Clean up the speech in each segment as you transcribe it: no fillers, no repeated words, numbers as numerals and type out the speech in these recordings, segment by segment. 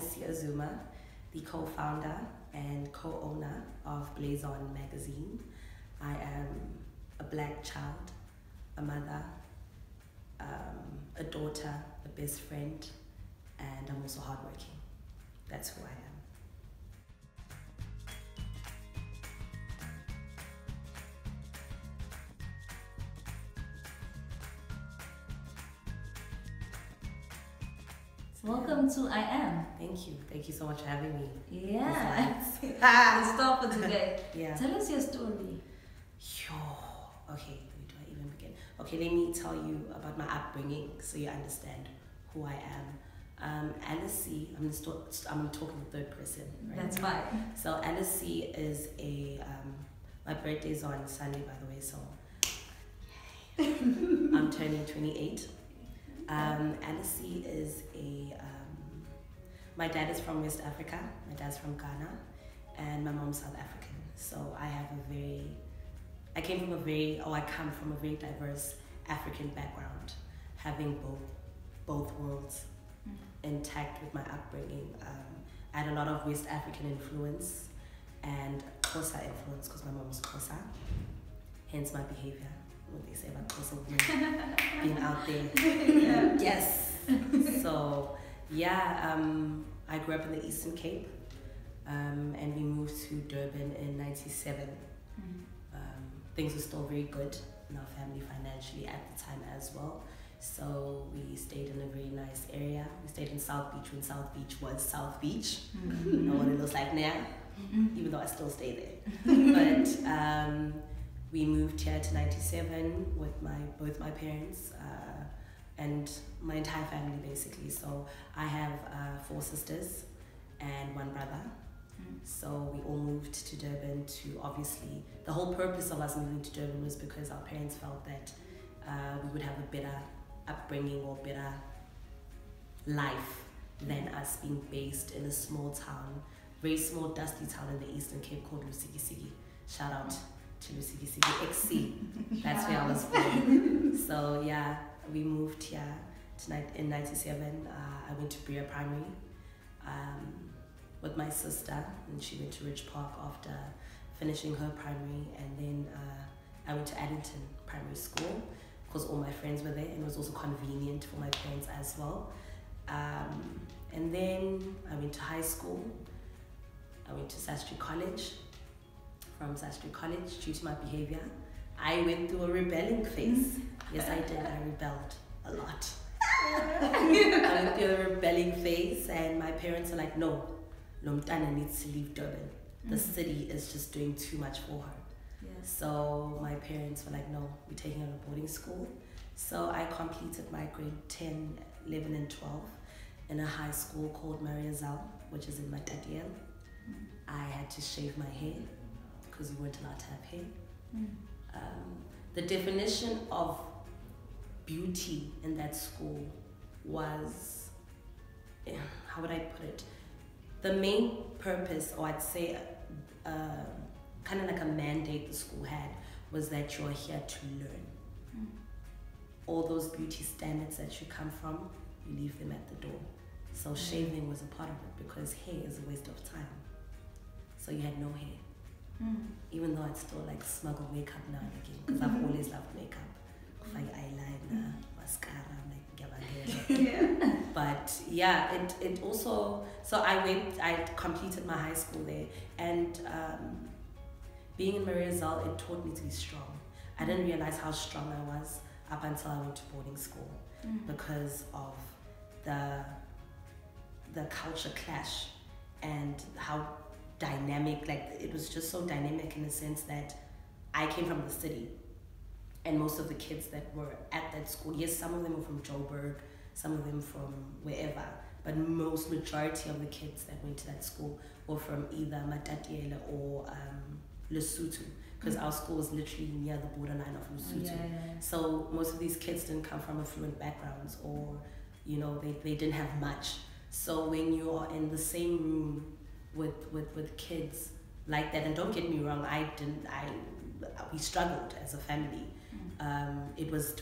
Elesi Azumah, the co-founder and co-owner of Blazon magazine. I am a black child, a mother, a daughter, a best friend, and I'm also hardworking. That's who I am. Welcome to I Am. Thank you. Thank you so much for having me. Yeah. Let's start for today. Yeah. Tell us your story. Yo. Okay, where do I even begin? Okay, let me tell you about my upbringing so you understand who I am. Elesi, I'm talking the third person. Right? That's fine. So Elesi is my birthday is on Sunday, by the way, so I'm turning 28. Elesi is my dad is from West Africa, my dad's from Ghana, and my mom's South African. So I come from a very diverse African background, having both worlds intact with my upbringing. I had a lot of West African influence and Xhosa influence because my mom's Xhosa, hence my behavior. What they say about Xhosa women being out there. Yeah. Yes. So yeah, I grew up in the Eastern Cape, and we moved to Durban in '97. Things were still very good in our family financially at the time as well. So we stayed in a very nice area. We stayed in South Beach when South Beach was South Beach. Know what it looks like now, even though I still stay there. But we moved here to '97 with both my parents and my entire family basically. So I have 4 sisters and 1 brother. So we all moved to Durban to, obviously, the whole purpose of us moving to Durban was because our parents felt that we would have a better upbringing or better life than us being based in a small town, very small dusty town in the Eastern Cape called Lusikisiki. Shout out to Lusikisiki XC. That's where I was born. So yeah, we moved here in '97. I went to Bria Primary with my sister, and she went to Ridge Park after finishing her primary, and then I went to Addington Primary School because all my friends were there, and it was also convenient for my parents as well. And then I went to high school. I went to Sastry College. From Sastry College, due to my behavior, I went through a rebelling phase. Yes, I did. I rebelled a lot. I went through a rebelling phase, and my parents were like, no, Mndela needs to leave Durban. The city is just doing too much for her. Yeah. So my parents were like, no, we're taking her to boarding school. So I completed my grade 10, 11, and 12 in a high school called Mariazal, which is in Matatiel. I had to shave my hair because we weren't allowed to have hair. The definition of beauty in that school was, how would I put it? The main purpose, or I'd say kind of like a mandate the school had, was that you're here to learn. All those beauty standards that you come from, you leave them at the door. So shaving was a part of it because hair is a waste of time. So you had no hair. Even though I'd still like smuggle makeup now and again, because I've always loved makeup. Like eyeliner, mascara, like get my hair. Yeah. But yeah, it also, so I completed my high school there, and being in Mariazal, it taught me to be strong. I didn't realize how strong I was up until I went to boarding school because of the culture clash and how dynamic, like it was just so dynamic in the sense that I came from the city, and most of the kids that were at that school, yes, some of them were from Joburg, some of them from wherever, but majority of the kids that went to that school were from either Matatiele or Lesotho, because our school was literally near the borderline of Lesotho. Yeah. So most of these kids didn't come from affluent backgrounds, or they didn't have much. So when you are in the same room with kids like that, and don't get me wrong, we struggled as a family. It was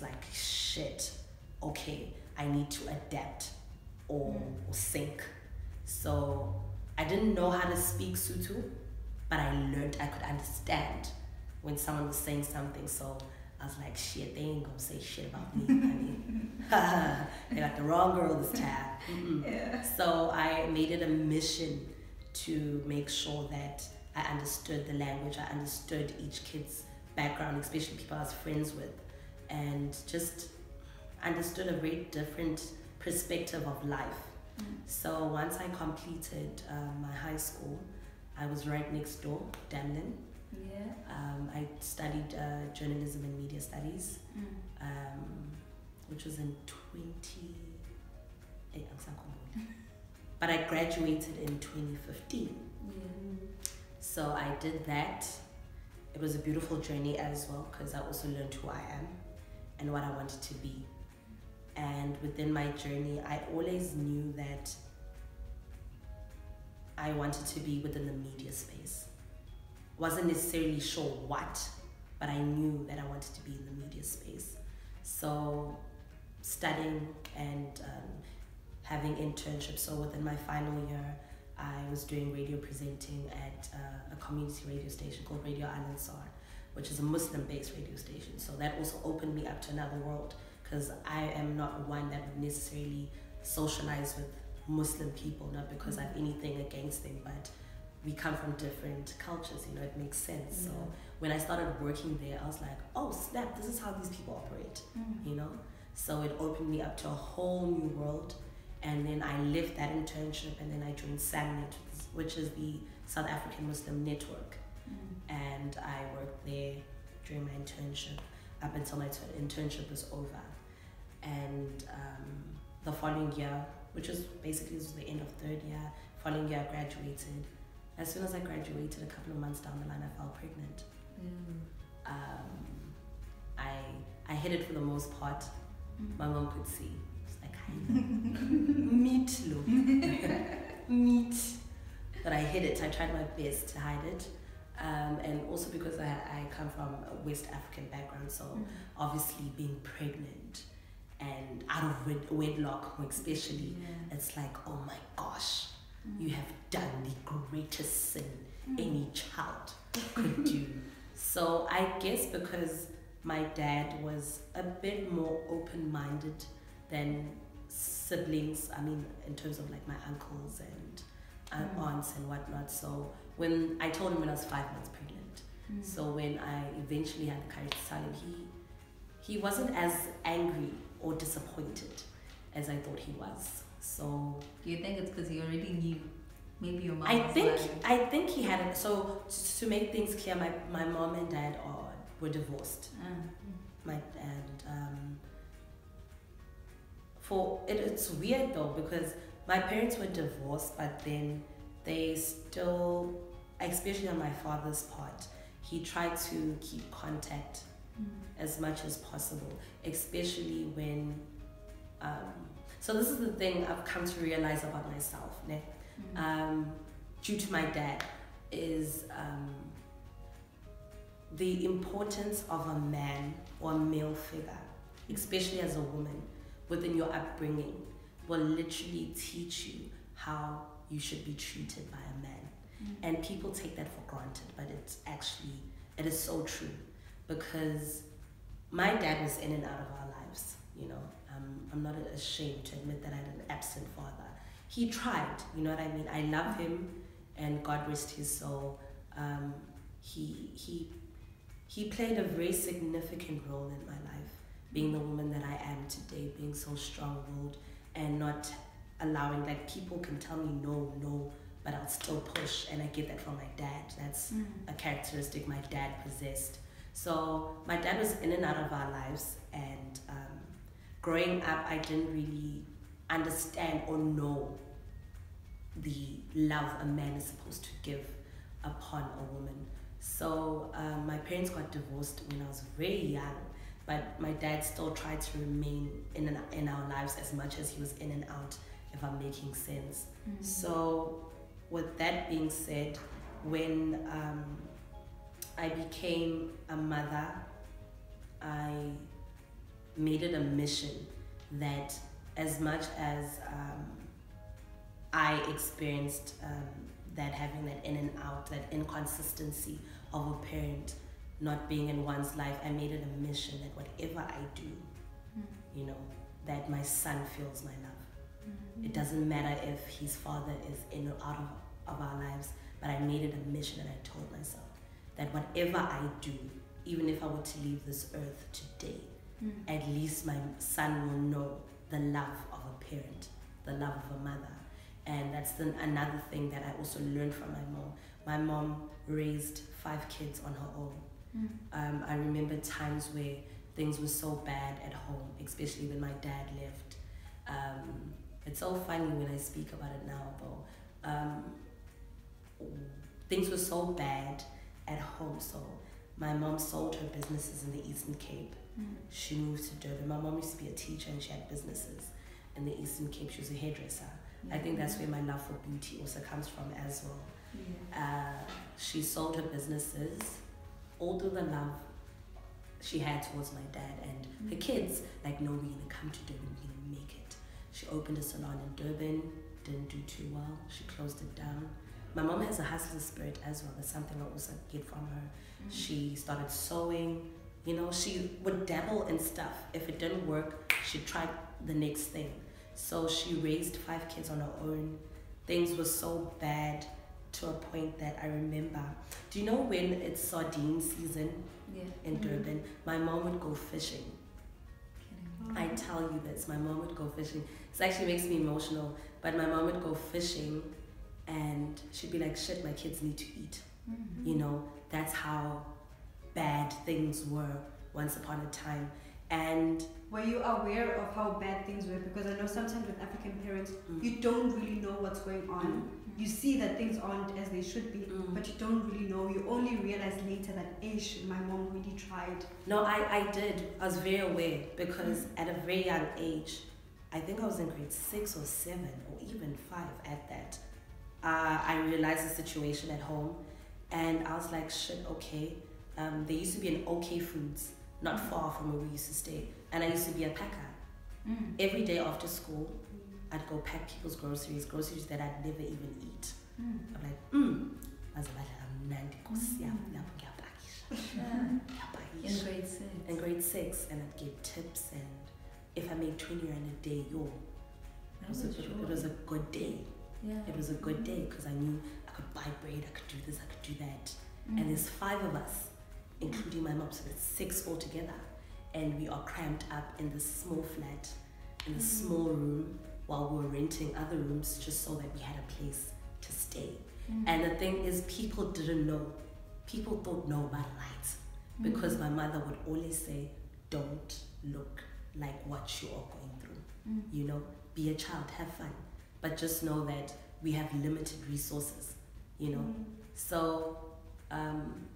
like, shit, okay, I need to adapt or sink. So I didn't know how to speak Sotho, but I learned, I could understand when someone was saying something. So I was like, shit, they ain't gonna say shit about me, honey. They got the wrong girl this time. Yeah. So I made it a mission to make sure that I understood the language, I understood each kid's background, especially people I was friends with, and just understood a very different perspective of life. So once I completed my high school, I was right next door, Damlin. Yeah. I studied journalism and media studies, which was in 20... but I graduated in 2015. Yeah. So I did that. It was a beautiful journey as well, because I also learned who I am and what I wanted to be. And within my journey, I always knew that I wanted to be within the media space. Wasn't necessarily sure what, but I knew that I wanted to be in the media space. So studying and having internships. So within my final year, I was doing radio presenting at a community radio station called Radio Al-Ansar, which is a Muslim-based radio station. So that also opened me up to another world, because I am not one that would necessarily socialize with Muslim people, not because I have anything against them, but we come from different cultures, you know, it makes sense. So when I started working there, I was like, oh snap, this is how these people operate, you know? So it opened me up to a whole new world. And then I left that internship, and then I joined SAMNet, which is the South African Muslim Network. And I worked there during my internship up until my internship was over. And the following year, which was basically this was the end of third year, following year I graduated. As soon as I graduated, a couple of months down the line, I fell pregnant. I hid it for the most part. My mom could see. It's like, meat, look. Meat. But I hid it. I tried my best to hide it. And also because I come from a West African background, so obviously being pregnant and out of wedlock, especially, it's like, oh my gosh, you have done the greatest sin any child could do. So I guess because my dad was a bit more open-minded than siblings, I mean, in terms of like my uncles and aunts and whatnot. So when I told him when I was 5 months pregnant, so when I eventually had the courage to tell him, he wasn't as angry or disappointed as I thought he was. So Do you think it's because he already knew? Maybe your mom. I think he had it. So to make things clear, my mom and dad were divorced. It's weird though, because my parents were divorced, but then they still, especially on my father's part, he tried to keep contact as much as possible, especially when so this is the thing I've come to realize about myself, né? Due to my dad, is the importance of a man or a male figure, especially as a woman, within your upbringing, will literally teach you how you should be treated by a man. And people take that for granted, but it is so true, because my dad was in and out of our lives, you know. I'm not ashamed to admit that I had an absent father. He tried, you know what I mean? I love him, and God rest his soul. He played a very significant role in my life, being the woman that I am today, being so strong-willed and not allowing, like, people can tell me no, but I'll still push, and I get that from my dad. That's a characteristic my dad possessed. So my dad was in and out of our lives, and growing up, I didn't really understand or know the love a man is supposed to give upon a woman. So my parents got divorced when I was very young, but my dad still tried to remain in our lives as much as he was in and out, if I'm making sense. So with that being said, when I became a mother, I made it a mission that as much as I experienced that having that in and out, that inconsistency of a parent not being in one's life, I made it a mission that whatever I do, you know, that my son feels my love. It doesn't matter if his father is in or out of our lives, but I made it a mission, and I told myself that whatever I do, even if I were to leave this earth today, at least my son will know the love of a parent, the love of a mother. And that's another thing that I also learned from my mom. My mom raised 5 kids on her own. I remember times where things were so bad at home, especially when my dad left. It's so funny when I speak about it now, though. Things were so bad at home, so my mom sold her businesses in the Eastern Cape. She moved to Durban. My mom used to be a teacher, and she had businesses in the Eastern Cape. She was a hairdresser. I think that's where my love for beauty also comes from as well. She sold her businesses, all through the love she had towards my dad and her kids. Like, no, we're gonna come to Durban, we're gonna make it. She opened a salon in Durban, didn't do too well. She closed it down. My mom has a hustler spirit as well. That's something I also get from her. She started sewing. You know, she would dabble in stuff. If it didn't work, she'd try the next thing. So she raised 5 kids on her own. Things were so bad to a point that I remember. Do you know when it's sardine season in Durban? My mom would go fishing. I tell you this, my mom would go fishing. This actually makes me emotional, but my mom would go fishing and she'd be like, shit, my kids need to eat. You know, that's how bad things were once upon a time. And were you aware of how bad things were? Because I know sometimes with African parents, you don't really know what's going on. You see that things aren't as they should be, but you don't really know. You only realize later that, my mom really tried. No, I did. I was very aware because at a very young age, I think I was in grade 6 or 7 or even 5 at that, I realized the situation at home, and I was like, shit, okay. There used to be an OK Foods not far from where we used to stay, and I used to be a packer. Every day after school, I'd go pack people's groceries that I'd never even eat. I'm like, in grade 6. In grade 6, and I'd get tips, and if I made 20 rand a day, it was a good day. It was a good day because I knew I could buy bread, I could do this, I could do that. And there's 5 of us, including my mom, so there's 6 altogether. And we are cramped up in this small flat, in this small room, while we were renting other rooms just so that we had a place to stay. And the thing is, people didn't know. People thought, no, but right. Because my mother would always say, don't look like what you are going through. You know, be a child, have fun. But just know that we have limited resources, you know. So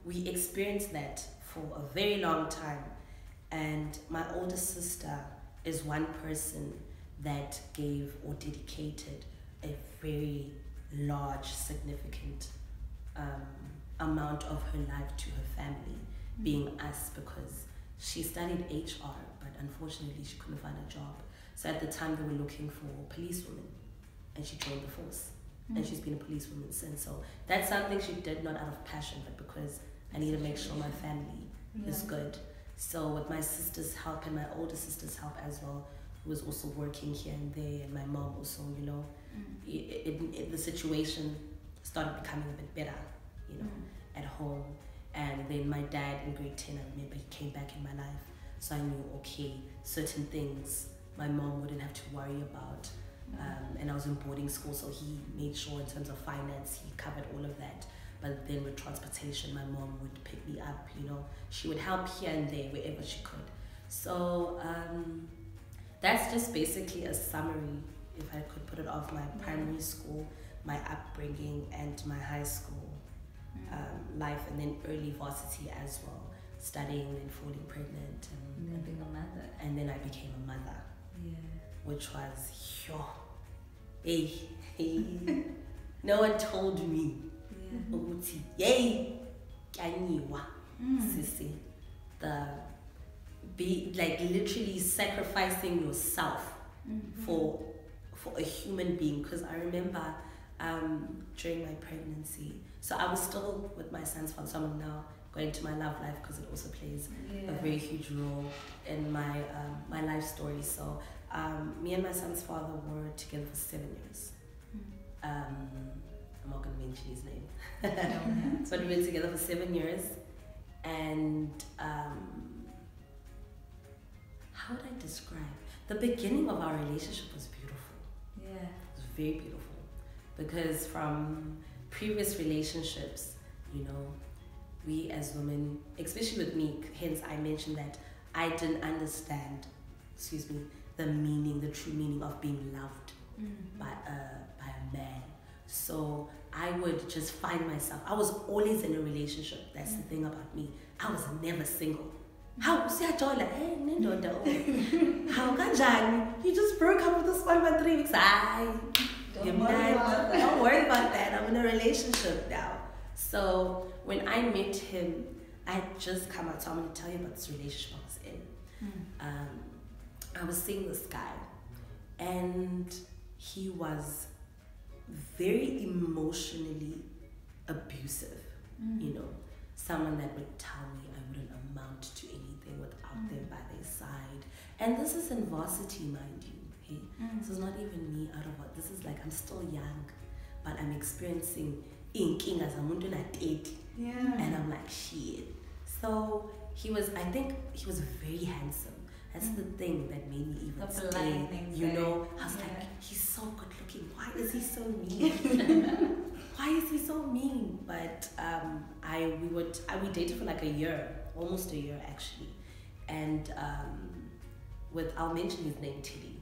we experienced that for a very long time. And my older sister is one person that gave or dedicated a very large, significant amount of her life to her family, being us, because she studied HR, but unfortunately she couldn't find a job. So at the time they were looking for policewomen, and she joined the force. And she's been a policewoman since. So that's something she did not out of passion, but because I need to make sure my family is good. So with my sister's help and my older sister's help as well, who was also working here and there, and my mom also, you know, the situation started becoming a bit better, you know, at home. And then my dad in grade 10, I remember he came back in my life. So I knew, okay, certain things my mom wouldn't have to worry about. And I was in boarding school, so he made sure in terms of finance, he covered all of that. But then with transportation, my mom would pick me up, you know. She would help here and there, wherever she could. So that's just basically a summary, if I could put it off, my primary school, my upbringing, and my high school life, and then early varsity as well, studying and falling pregnant. And then being a mother. And then I became a mother. Yeah. Which was, no one told me. Sissy, be like literally sacrificing yourself for a human being. Because I remember during my pregnancy, so I was still with my son's father. So I'm now going to my love life because it also plays a very huge role in my my life story. So me and my son's father were together for 7 years. I'm not going to mention his name, but we were together for 7 years, and how would I describe? The beginning of our relationship was beautiful. Yeah. It was very beautiful, because from previous relationships, you know, we as women, especially with me, hence I mentioned that I didn't understand, the meaning, the true meaning of being loved by a man. So I would just find myself, I was always in a relationship. That's the thing about me. I was never single. How siyajola? Hey, nendoda. How kanjani? You just broke up with this one for 3 weeks. Don't worry about that. I'm in a relationship now. So when I met him, I had just come out. So I'm going to tell you about this relationship I was in. I was seeing this guy, and he was very emotionally abusive. You know, someone that would tell me I wouldn't amount to anything without them by their side. And this is in varsity, mind you. Hey, this is not even me out of what. This is like, I'm still young, but I'm experiencing inking as a mundo na 80. Yeah. And I'm like, shit. So I think he was very handsome. That's the thing that made me even stay. You know, I was like, he's so good looking. Why is he so mean? Why is he so mean? But we dated for like a year, almost a year actually. And I'll mention his name, Teddy.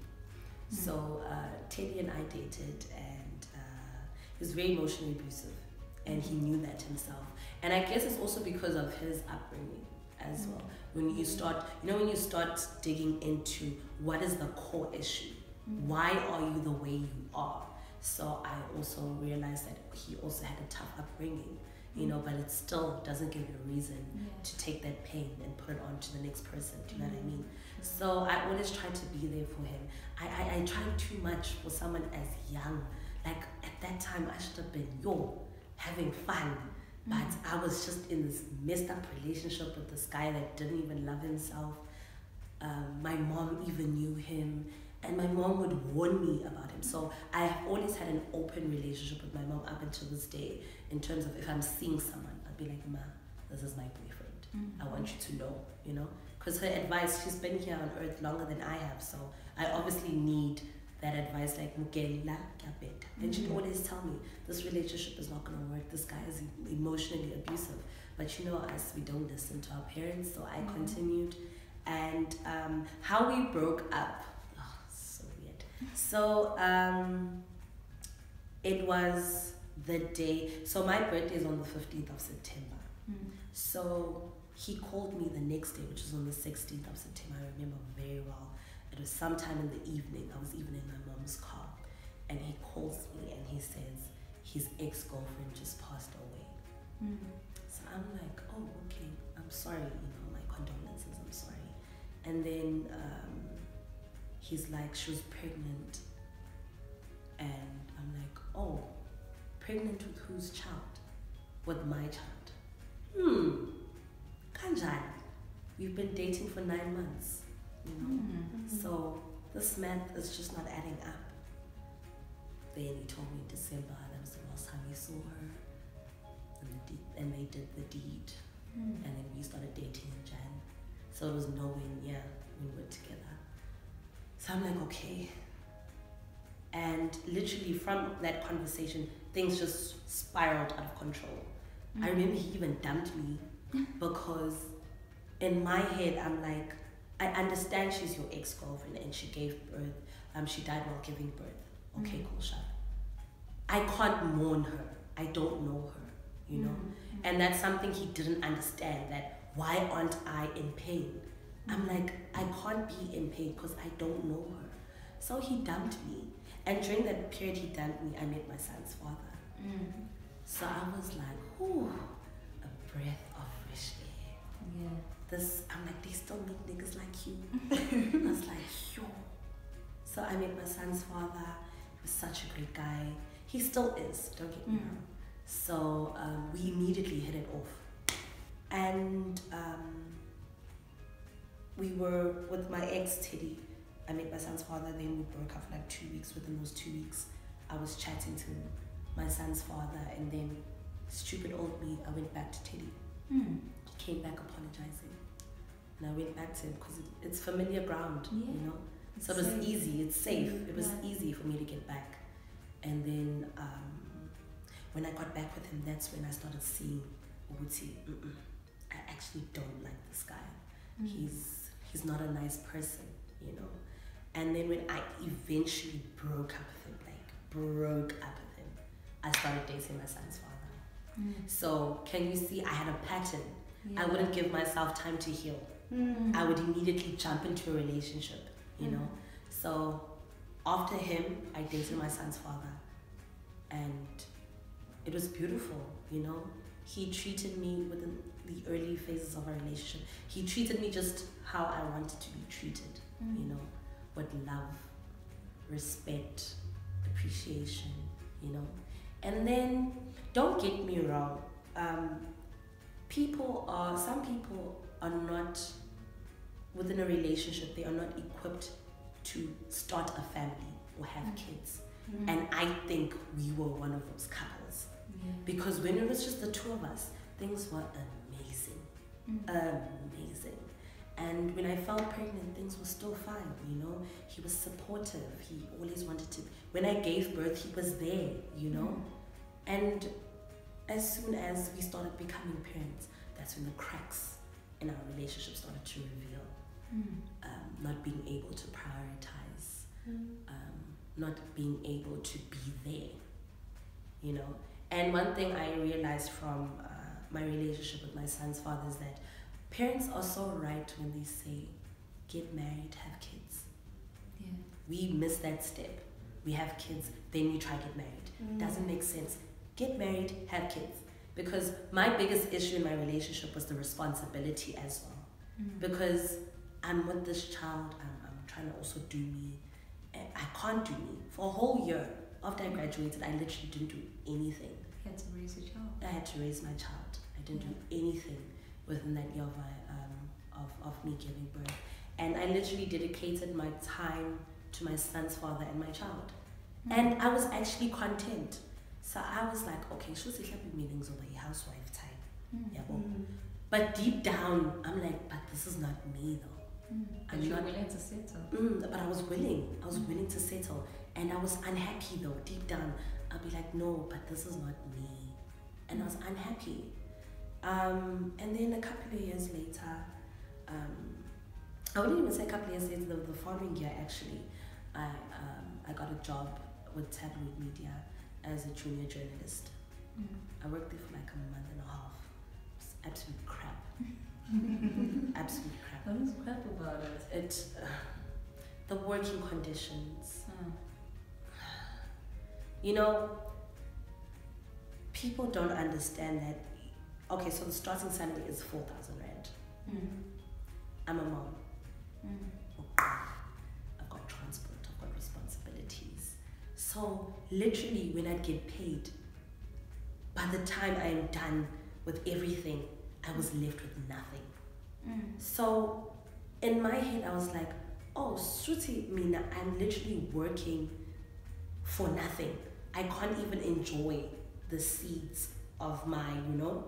So Teddy and I dated, and he was very emotionally abusive, and he knew that himself. And I guess it's also because of his upbringing as well. When you start digging into what is the core issue, why are you the way you are? So I also realized that he also had a tough upbringing, you know, but it still doesn't give you a reason to take that pain and put it on to the next person. Do you know what I mean? So I always tried to be there for him. I tried too much for someone as young. Like at that time, I should have been having fun. But I was just in this messed up relationship with this guy that didn't even love himself. My mom even knew him, and my mom would warn me about him. So I've always had an open relationship with my mom up until this day, in terms of if I'm seeing someone, I'd be like, Ma, this is my boyfriend. I want you to know, you know? Because her advice, she's been here on earth longer than I have, so I obviously need that advice, like Mndela, and she'd always tell me, this relationship is not going to work, this guy is emotionally abusive. But you know us, we don't listen to our parents, so I continued. And how we broke up, so weird. So it was the day, so my birthday is on the 15th of September. So he called me the next day, which was on the 16th of September. I remember very well. It was sometime in the evening. I was even in my mom's car, and he calls me and he says his ex-girlfriend just passed away. So I'm like, oh, okay, I'm sorry, you know, my condolences, I'm sorry. And then he's like, she was pregnant, and I'm like, oh, pregnant with whose child? With my child. Kanjani. We've been dating for 9 months. You know? So this math is just not adding up. Then he told me December, that was the last time he saw her, and they did the deed, and then we started dating in Jan. So it was nowhere near when we were together. So I'm like, okay. And literally from that conversation, things just spiraled out of control. I remember he even dumped me because in my head, I'm like, I understand she's your ex-girlfriend and she gave birth. She died while giving birth. Okay, cool, shut. I can't mourn her. I don't know her, you know? And that's something he didn't understand, that why aren't I in pain? I'm like, I can't be in pain because I don't know her. So he dumped me. And during that period he dumped me, I met my son's father. So I was like, ooh, a breath of fresh air. I'm like, they still meet niggas like you. I was like, yo. So So I met my son's father. He was such a great guy. He still is, don't get me wrong. So we immediately hit it off. And we were with my ex, Teddy. I met my son's father, then we broke up for like 2 weeks. Within those 2 weeks, I was chatting to my son's father, and then stupid old me, I went back to Teddy. He came back apologizing. And I went back to him because it's familiar ground, you know? So it was easy, it's safe. It was easy for me to get back. And then when I got back with him, that's when I started seeing Ubuti. I actually don't like this guy. He's not a nice person, you know? And then when I eventually broke up with him, I started dating my son's father. So can you see I had a pattern? I wouldn't give myself time to heal. I would immediately jump into a relationship, you know? So after him, I dated my son's father, and it was beautiful, you know? He treated me within the early phases of our relationship. He treated me just how I wanted to be treated, you know, with love, respect, appreciation, you know? And then, don't get me wrong, some people are not, within a relationship, they are not equipped to start a family or have kids. And I think we were one of those couples. Because when it was just the two of us, things were amazing. Amazing. And when I fell pregnant, things were still fine, you know? He was supportive. He always wanted to. When I gave birth, he was there, you know? And as soon as we started becoming parents, that's when the cracks in our relationship started to reveal. Not being able to prioritize, not being able to be there, you know? And one thing I realized from my relationship with my son's father is that parents are so right when they say, get married, have kids. We miss that step. We have kids, then we try to get married. Doesn't make sense. Get married, have kids. Because my biggest issue in my relationship was the responsibility as well. Because I'm with this child, I'm trying to also do me. And I can't do me. For a whole year, after I graduated, I literally didn't do anything. You had to raise your child. I had to raise my child. I didn't do anything within that year of me giving birth. And I literally dedicated my time to my son's father and my child. And I was actually content. So I was like, okay, she's happy meetings over a housewife time. But deep down, I'm like, but this is not me though. And you were willing to settle. But I was willing. I was willing to settle. And I was unhappy though. Deep down, I'll be like, no, but this is not me. And I was unhappy. And then a couple of years later, I wouldn't even say a couple of years later, the following year actually, I got a job with tabloid media as a junior journalist. I worked there for like a month and a half. It was absolute crap. Absolute crap. What was crap about it? The working conditions. You know, people don't understand that. Okay, so the starting salary is 4,000 rand. I'm a mom. I've got transport, I've got responsibilities. So literally when I get paid, by the time I am done with everything, I was left with nothing. So in my head, I was like, oh, Shruti, Mina, I'm literally working for nothing. I can't even enjoy the seeds of my, you know,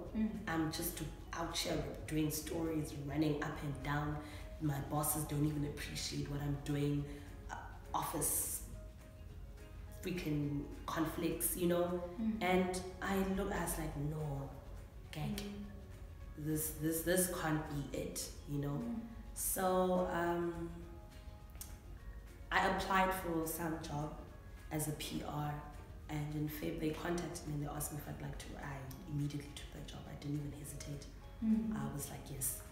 I'm just out here doing stories, running up and down. My bosses don't even appreciate what I'm doing. Office freaking conflicts, you know. And I was like, no, gag. This can't be it, you know. So I applied for some job as a PR, and in Feb they contacted me and they asked me if I'd like to. I immediately took that job. I didn't even hesitate. I was like, yes,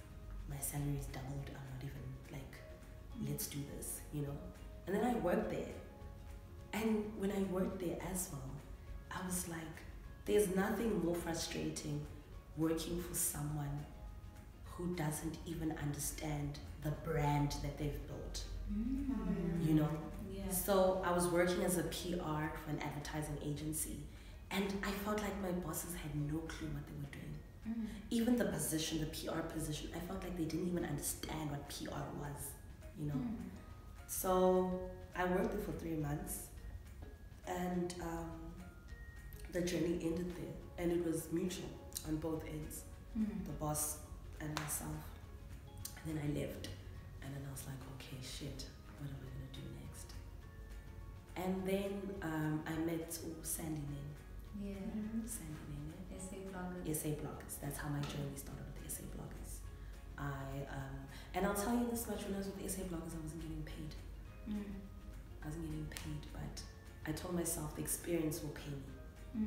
my salary is doubled. I'm not even like, let's do this, you know. And then I worked there, and when I worked there as well, I was like, there's nothing more frustrating working for someone who doesn't even understand the brand that they've built. You know? Yeah. Yeah. So I was working as a PR for an advertising agency, and I felt like my bosses had no clue what they were doing. Even the position, the PR position, I felt like they didn't even understand what PR was, you know. So I worked there for 3 months, and the journey ended there, and it was mutual on both ends, the boss and myself. And then I left, and then I was like, okay, shit, what am I gonna do next? And then I met Sandy Nen. Yeah. Sandy Nen. Essay bloggers. Essay bloggers. That's how my journey started with essay bloggers. And I'll tell you this much: when I was with essay bloggers, I wasn't getting paid. I wasn't getting paid, but I told myself the experience will pay me,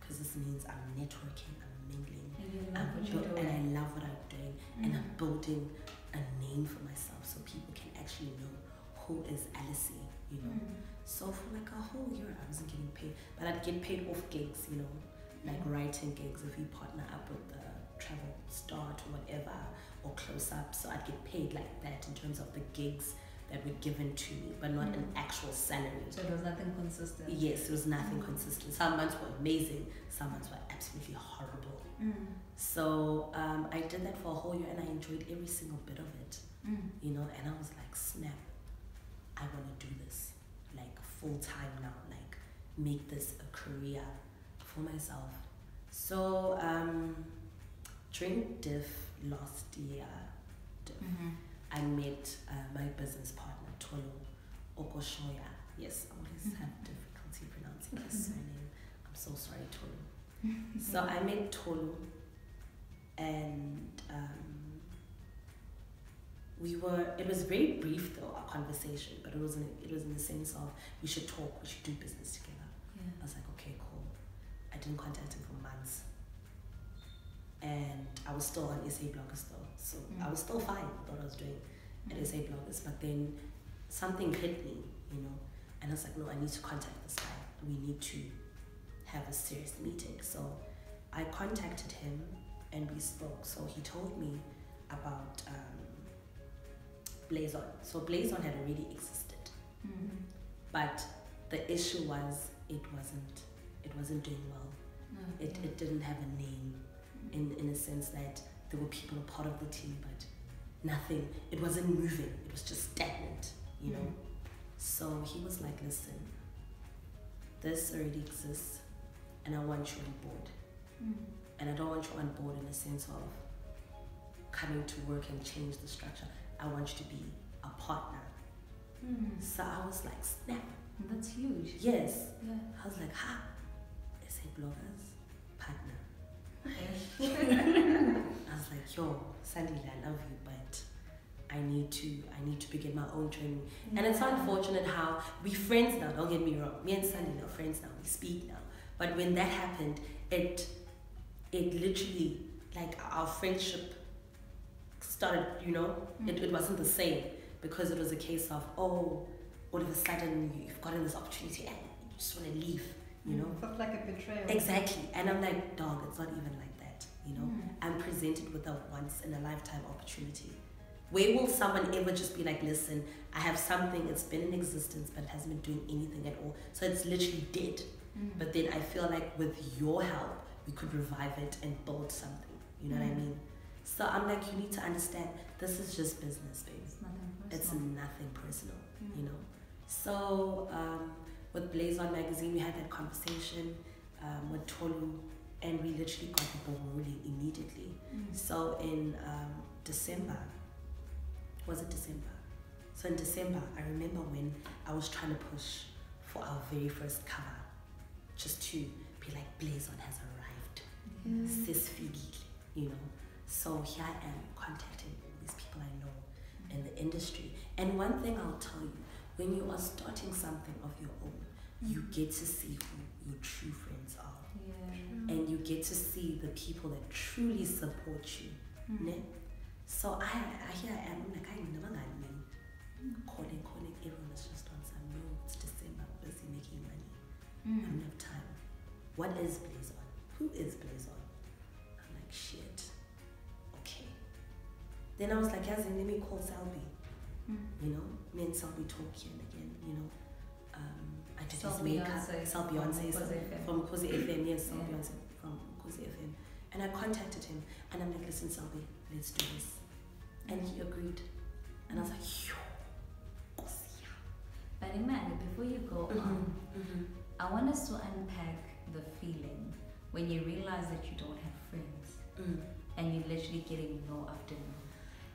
because this means I'm networking, I'm mingling, And you love what you're doing. and I love what I'm doing, and I'm building a name for myself so people can actually know who is Elesi, you know. So for like a whole year, I wasn't getting paid, but I'd get paid off gigs, you know, like writing gigs if we partner up with the Travel Start or whatever, or Close Up. So I'd get paid like that in terms of the gigs that were given to me, but not an actual salary. So it was nothing consistent. Yes, it was nothing consistent. Some months were amazing, some months were absolutely horrible. So I did that for a whole year, and I enjoyed every single bit of it, you know. And I was like, snap, I want to do this like full time now, like make this a career for myself. So during DIF last year, I met my business partner, Tolu Okoshoya. Yes, I always have difficulty pronouncing his surname. I'm so sorry, Tolu. So I met Tolu, and it was very brief though, our conversation, but it was in the sense of we should talk, we should do business together. Yeah. I was like, okay, cool. I didn't contact him for months, and I was still on SA Bloggers though, so I was still fine with what I was doing at SA Bloggers, but then something hit me, you know, and I was like, no, I need to contact this guy. We need to have a serious meeting. So I contacted him and we spoke. So he told me about Blaze On. So Blaze On had already existed, but the issue was it wasn't doing well. It didn't have a name, in a sense that there were people a part of the team, but nothing. It wasn't moving. It was just stagnant, you know. So he was like, listen, this already exists, and I want you on board. And I don't want you on board in the sense of coming to work and change the structure. I want you to be a partner. So I was like, snap. That's huge. Yes. Yeah. I was like, ha, SA Bloggers, partner. I was like, yo, Sandy, I love you, but I need to begin my own journey. And it's unfortunate how we friends now, don't get me wrong. Me and Sandy are friends now, we speak now. But when that happened, it literally, like, our friendship started, you know, it wasn't the same, because it was a case of, oh, all of a sudden you've gotten this opportunity and you just want to leave, you know. Felt like a betrayal. Exactly. And I'm like, dog, it's not even like that, you know. I'm presented with a once in a lifetime opportunity. Where will someone ever just be like, listen, I have something, it's been in existence, but it hasn't been doing anything at all, so it's literally dead. But then I feel like with your help, we could revive it and build something, you know what I mean? So I'm like, you need to understand, this is just business, babe. It's nothing personal. It's nothing personal, you know. So with Blaze On magazine, we had that conversation with Tolu, and we literally got the ball rolling immediately. So in December, was it December? So in December, I remember when I was trying to push for our very first cover, just to be like, Blaze On has arrived, cisfigile, you know. So here I am contacting all these people I know in the industry. And one thing I'll tell you, when you are starting something of your own, you get to see who your true friends are. Yeah. And you get to see the people that truly support you. Ne? So here I am, like, I never got me calling, everyone is just on some, no, it's December, I'm busy making money. I don't have time. What is Blaze On? Who is Blaze On? I'm like, shit. Okay. Then I was like, let me call Selby. You know, me and Selby talk here and again, you know. I did Soul his makeup. Beyonce Soul Beyonce from Khosi FM. from Khosi FM. Yes, Soul Yeah. Beyonce from Khosi FM. And I contacted him, and I'm like, listen, Selby, let's do this. And he agreed. And I was like, yo, Khosi. But Imani, before you go on, I want us to unpack the feeling when you realize that you don't have friends and you're literally getting no after no.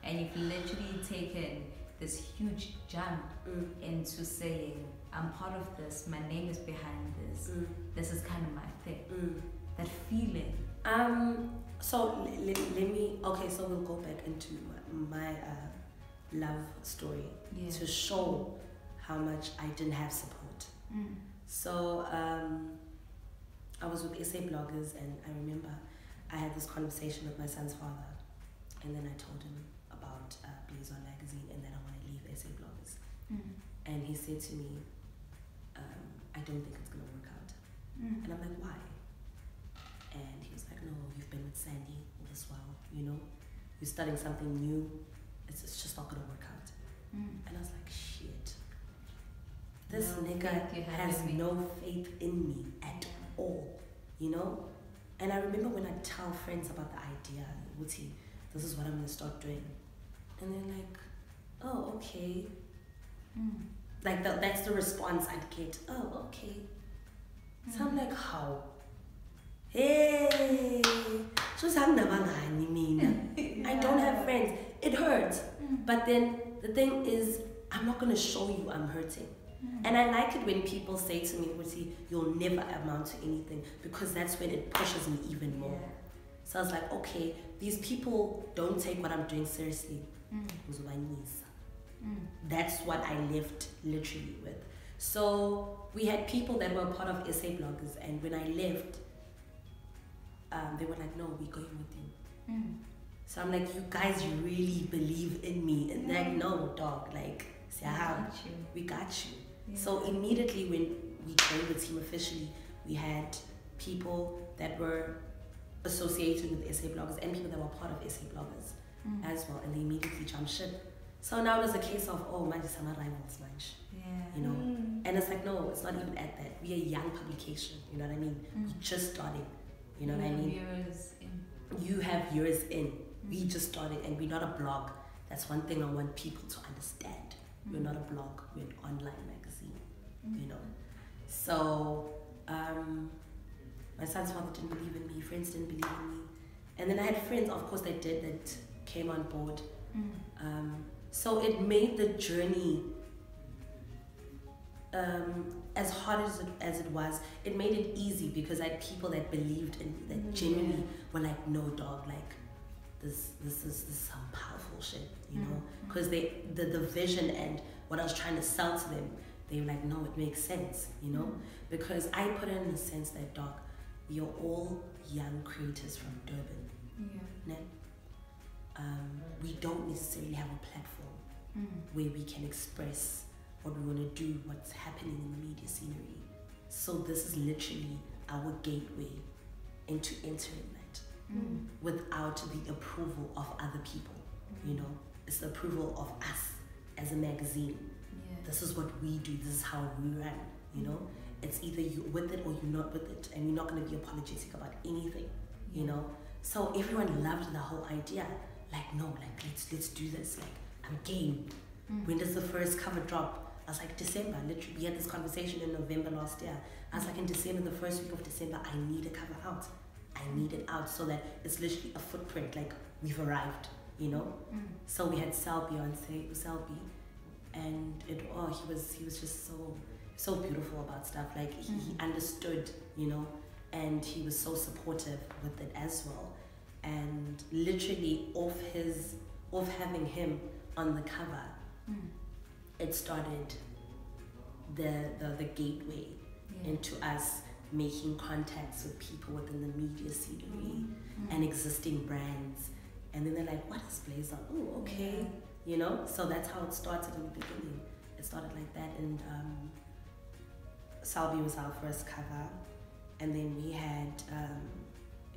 And you've literally taken this huge jump into saying, I'm part of this, my name is behind this, this is kind of my thing. That feeling. So let me, okay, so we'll go back into my love story to show how much I didn't have support. So I was with SA bloggers, and I remember I had this conversation with my son's father, and then I told him about Blaze On magazine and that I want to leave SA bloggers. And he said to me, I don't think it's going to work out. And I'm like, why? And he was like, no, you've been with Sandy all this while, you know? You're studying something new. It's just not going to work out. And I was like, shit. This nigga has no faith in me at all, you know? And I remember when I tell friends about the idea, Wuti, this is what I'm going to start doing. And they're like, oh, okay. Like that's the response I'd get. Oh, okay. So I'm like, how? Hey, I don't have friends. It hurts. But then the thing is, I'm not going to show you I'm hurting. And I like it when people say to me, Wuti, you'll never amount to anything, because that's when it pushes me even more. So I was like, okay, these people don't take what I'm doing seriously. That's what I left literally with. So we had people that were part of SA bloggers, and when I left, they were like, no, we're going with you. So I'm like, you guys really believe in me? And they're like, no, dog, like, we got you. So immediately when we joined the team officially, we had people that were associated with SA bloggers and people that were part of SA bloggers as well, and they immediately jumped ship. So now it was a case of, oh, man, some rivals, man. You know? And it's like, no, it's not even at that. We're a young publication, you know what I mean? We're just starting, you know what I mean? You have years in. We just started, and we're not a blog. That's one thing I want people to understand. We're not a blog, we're an online magazine, you know? So, my son's father didn't believe in me, friends didn't believe in me. And then I had friends, of course, that came on board. So it made the journey, as hard as it was, it made it easy because I had people that believed in me, that genuinely were like, no, dog, like, this is some powerful shit, you know? Because the vision and what I was trying to sell to them, they were like, no, it makes sense, you know? Because I put it in the sense that, dog, we are all young creators from Durban. We don't necessarily have a platform where we can express what we want to do, what's happening in the media scenery. So this is literally our gateway into entering that without the approval of other people, you know? It's the approval of us as a magazine. This is what we do, this is how we run, you know? It's either you're with it or you're not with it, and we're not going to be apologetic about anything, you know? So everyone loved the whole idea. Like, no, like, let's do this. Like, I'm game. When does the first cover drop? I was like, December. Literally, we had this conversation in November last year. I was like, in December, the first week of December, I need a cover out. I need it out so that it's literally a footprint. Like, we've arrived, you know? So we had Selby, and he was just so beautiful about stuff. Like, he understood, you know, and he was so supportive with it as well. And literally off having him on the cover, it started the gateway into us making contacts with people within the media scenery and existing brands. And then they're like, what is Blaze On? Oh, okay. You know? So that's how it started in the beginning. It started like that, and Selby was our first cover. And then we had,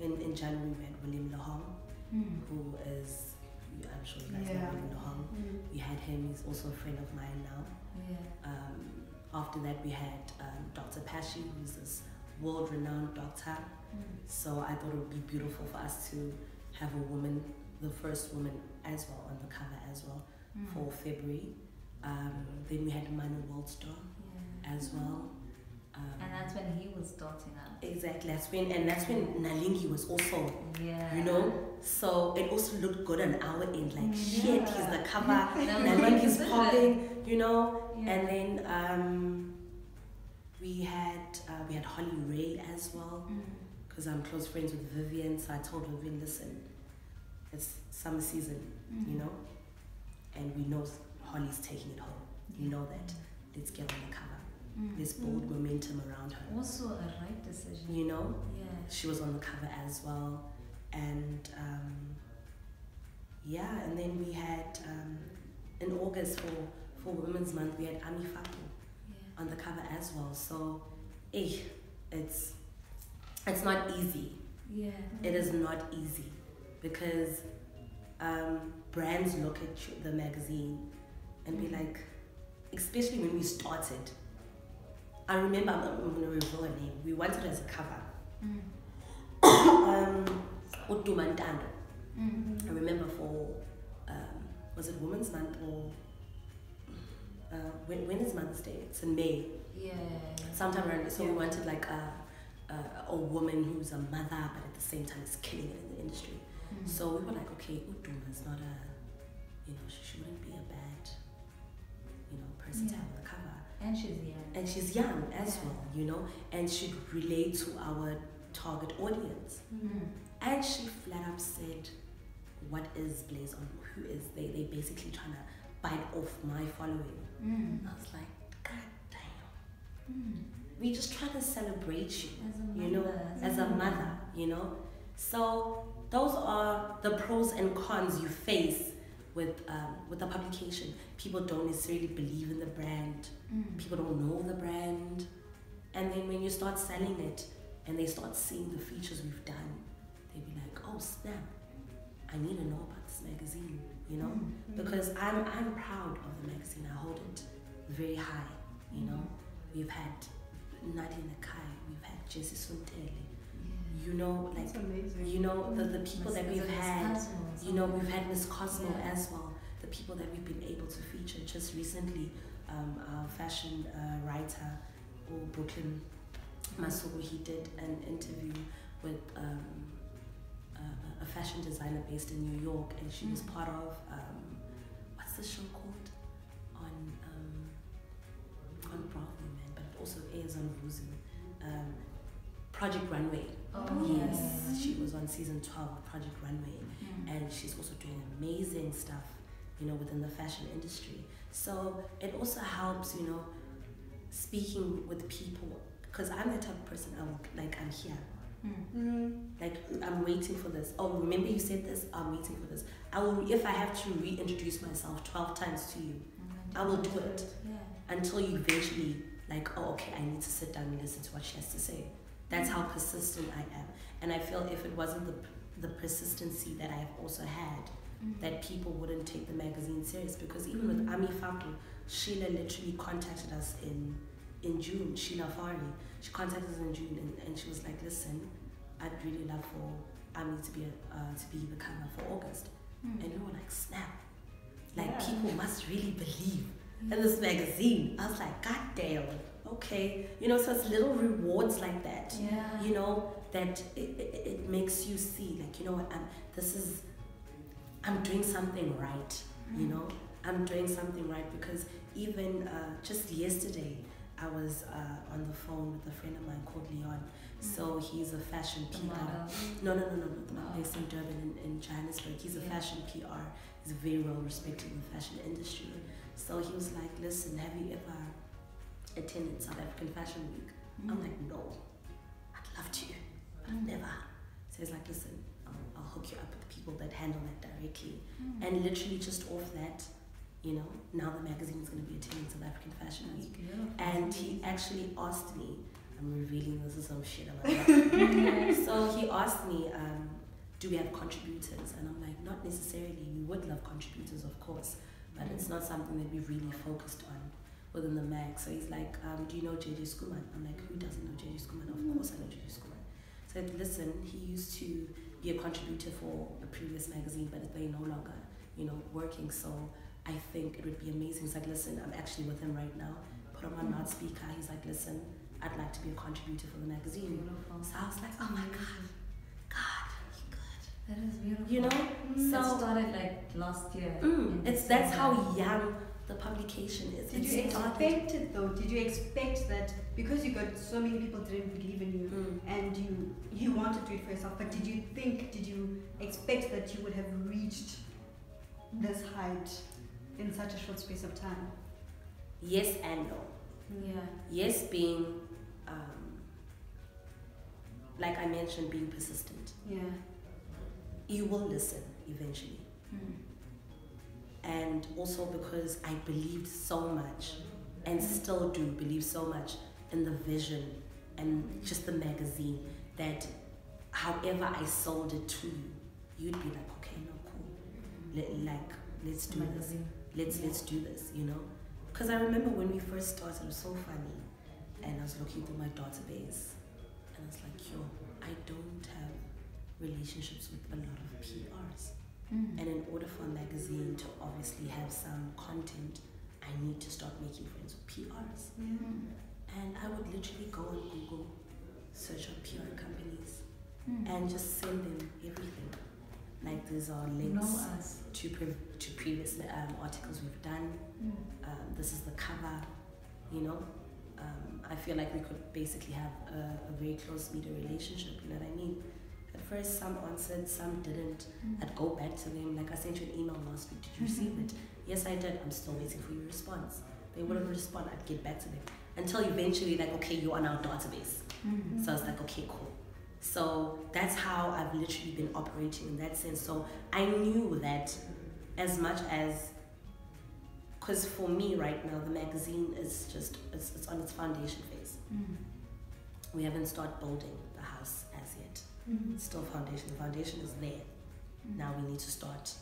in January, we had William Lahong, who is, I'm sure you guys know William Lahong. We had him, he's also a friend of mine now. after that we had Dr. Pashi, who's this world-renowned doctor. So I thought it would be beautiful for us to have a woman, the first woman as well, on the cover as well for February. Then we had Manu Waldstone as well. And that's when he was starting up. Exactly, that's when Nalingi was also, Yeah. you know, so it also looked good on our end, like shit, he's the cover, No, Nalingi's no, popping, you know, Yeah. and then we had Holly Ray as well, because I'm close friends with Vivian, so I told Vivian, listen, it's summer season, you know, and we know Holly's taking it home, you know that, let's get on the cover. Let's build momentum around her. Also a right decision. You know? Yeah. She was on the cover as well. And and then we had in August for Women's Month we had Ami Faku on the cover as well. So it's not easy. Yeah. It is not easy because brands look at the magazine and be like, especially when we started. I remember, I'm going to reveal her name. We wanted her as a cover. Utumantando. I remember for, was it Women's Month or, when is Mother's Day? It's in May. Yeah. Sometime around, so we wanted like a woman who's a mother, but at the same time is killing it in the industry. So we were like, okay, Utuma is not she wouldn't be a bad, person to have on the cover. And she's young. And she's young as well, and she'd relate to our target audience. And she flat up said, what is Blaze on? Who is they? They basically trying to bite off my following. I was like, God damn. We just trying to celebrate you, as a mother, So those are the pros and cons you face with the publication. People don't necessarily believe in the brand. People don't know the brand. And then when you start selling it and they start seeing the features we've done, they be like, oh snap, I need to know about this magazine, Because I'm proud of the magazine. I hold it very high, We've had Nadia Nakai, we've had Jessie Suntele, That's amazing. The people that we've had, we've had Miss Cosmo as well, the people that we've been able to feature. Just recently, our fashion writer, or Brooklyn Masuku, he did an interview with a fashion designer based in New York, and she was part of, what's the show called? On Bravo, man, but it also airs on Vuzu. Project Runway. Yes, she was on season 12 of Project Runway, and she's also doing amazing stuff, within the fashion industry. So it also helps, speaking with people, because I'm the type of person I'm here. Like, I'm waiting for this. Oh, remember you said this? I'm waiting for this. I will, if I have to reintroduce myself 12 times to you, I will do it until you eventually like, oh, okay, I need to sit down and listen to what she has to say. That's how persistent I am. And I feel if it wasn't the persistency that I've also had, that people wouldn't take the magazine serious. Because even with Ami Faku, Sheila literally contacted us in June. Sheila Fari, she contacted us in June, and she was like, listen, I'd really love for Ami to be the cover for August. And we were like, snap. Like, people must really believe in this magazine. I was like, God damn, okay. So it's little rewards like that. That it makes you see, like, you know what, I'm doing something right. I'm doing something right, because even just yesterday, I was on the phone with a friend of mine called Leon. So he's a fashion PR. No, the one based in Durban in Johannesburg. He's a fashion PR. He's very well respected in the fashion industry. So he was like, listen, have you ever attended South African Fashion Week? I'm like, no, I'd love to, but I've never. So he's like, listen, I'll hook you up with people that handle that directly. And literally just off that, now the magazine is going to be attending South African Fashion Week. And he actually asked me, I'm revealing this is some shit about that. So he asked me, do we have contributors? And I'm like, not necessarily. We would love contributors, of course, but it's not something that we really focused on. within the mag. So he's like, do you know JJ Schoeman? I'm like, who doesn't know JJ Schoeman? Of course I know JJ Schoeman. So I said, listen, he used to be a contributor for a previous magazine, but they're no longer, you know, working. So I think it would be amazing. He's like, listen, I'm actually with him right now. Put him on loudspeaker. He's like, listen, I'd like to be a contributor for the magazine. Beautiful. So I was like, oh my God, you good. That is beautiful. You know? That So started like last year. that's how young the publication is. Did you expect it though? Did you expect that because you got so many people didn't believe in you and you wanted to do it for yourself, but did you expect that you would have reached this height in such a short space of time? Yes and no. Yeah. Yes, being like I mentioned, being persistent. Yeah. You will listen eventually. And also because I believed so much and still do believe so much in the vision and just the magazine that however I sold it to you, you'd be like, okay, no, cool. Let's do this. Let's do this, you know? Because I remember when we first started, it was so funny. And I was looking through my database and I was like, yo, I don't have relationships with a lot of PRs. And in order for a magazine to obviously have some content, I need to start making friends with PRs. And I would literally go on Google, search on PR companies, and just send them everything. Like these are links to previous articles we've done. This is the cover, you know. I feel like we could basically have a very close media relationship, you know what I mean? At first, some answered, some didn't. I'd go back to them. Like, I sent you an email last week. Did you receive it? Yes, I did. I'm still waiting for your response. They wouldn't respond. I'd get back to them. Until eventually, like, okay, you're on our database. So I was like, okay, cool. So that's how I've literally been operating in that sense. So I knew that as much as, because for me right now, the magazine is just, it's on its foundation phase. We haven't started building the house as yet. Still foundation. The foundation is there. Now we need to start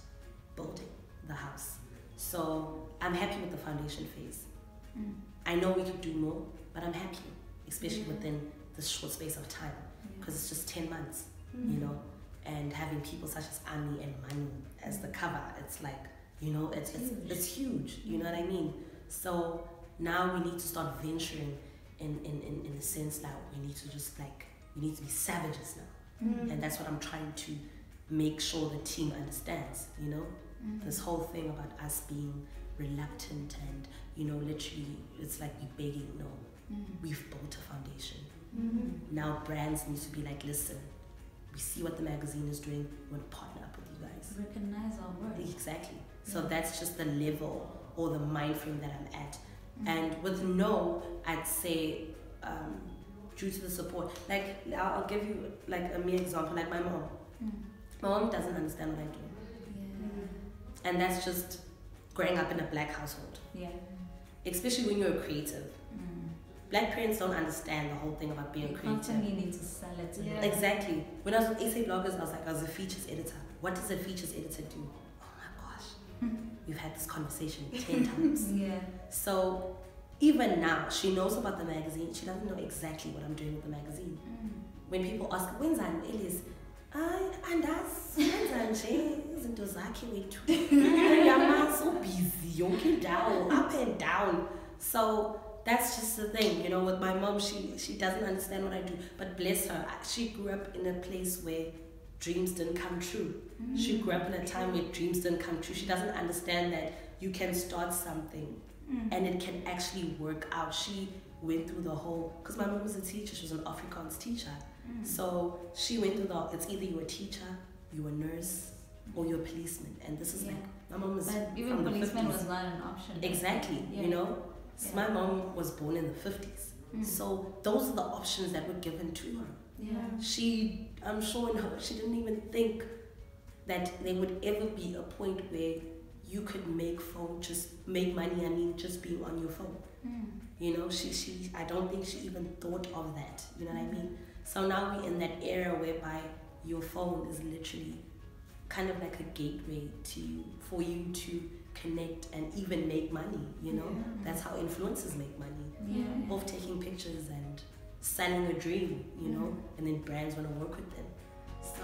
building the house. So I'm happy with the foundation phase. I know we could do more, but I'm happy, especially within this short space of time, because it's just 10 months, you know, and having people such as Annie and Manu as the cover, it's like, you know, it's huge, you know what I mean? So now we need to start venturing in the sense that we need to just like, we need to be savages now. And that's what I'm trying to make sure the team understands, you know? This whole thing about us being reluctant and, you know, literally, it's like we're begging. No, we've built a foundation. Now brands need to be like, listen, we see what the magazine is doing, we want to partner up with you guys. Recognize our work. Exactly. So that's just the level or the mind frame that I'm at. And with no, I'd say, due to the support, like I'll give you like a mere example, like my mom. My mom doesn't understand what I do. And that's just growing up in a black household. Especially when you're a creative. Black parents don't understand the whole thing about being creative. Constantly need to sell it to them. Exactly. When I was with SA Bloggers, I was a features editor. What does a features editor do? Oh my gosh. We've had this conversation 10 times. So even now, she knows about the magazine. She doesn't know exactly what I'm doing with the magazine. When people ask, when's Elesi? Izinto zakhe wethu. I'm so busy, okay, down, up and down. So that's just the thing, you know, with my mom, she doesn't understand what I do. But bless her, she grew up in a place where dreams didn't come true. She grew up in a time where dreams didn't come true. She doesn't understand that you can start something and it can actually work out. She went through the whole, because my mom was a teacher, she was an Afrikaans teacher. So she went through it's either you're a teacher, you're a nurse, or you're a policeman. And this is like, my mom was but even from policeman the 50s. was not an option. Exactly, you know. So my mom was born in the 50s. So those are the options that were given to her. I'm sure in her, she didn't even think that there would ever be a point where you could make money, just being on your phone. You know, I don't think she even thought of that, you know what I mean? So now we're in that era whereby your phone is literally kind of like a gateway for you to connect and even make money, you know. That's how influencers make money. Off taking pictures and selling a dream, you know, and then brands want to work with them. So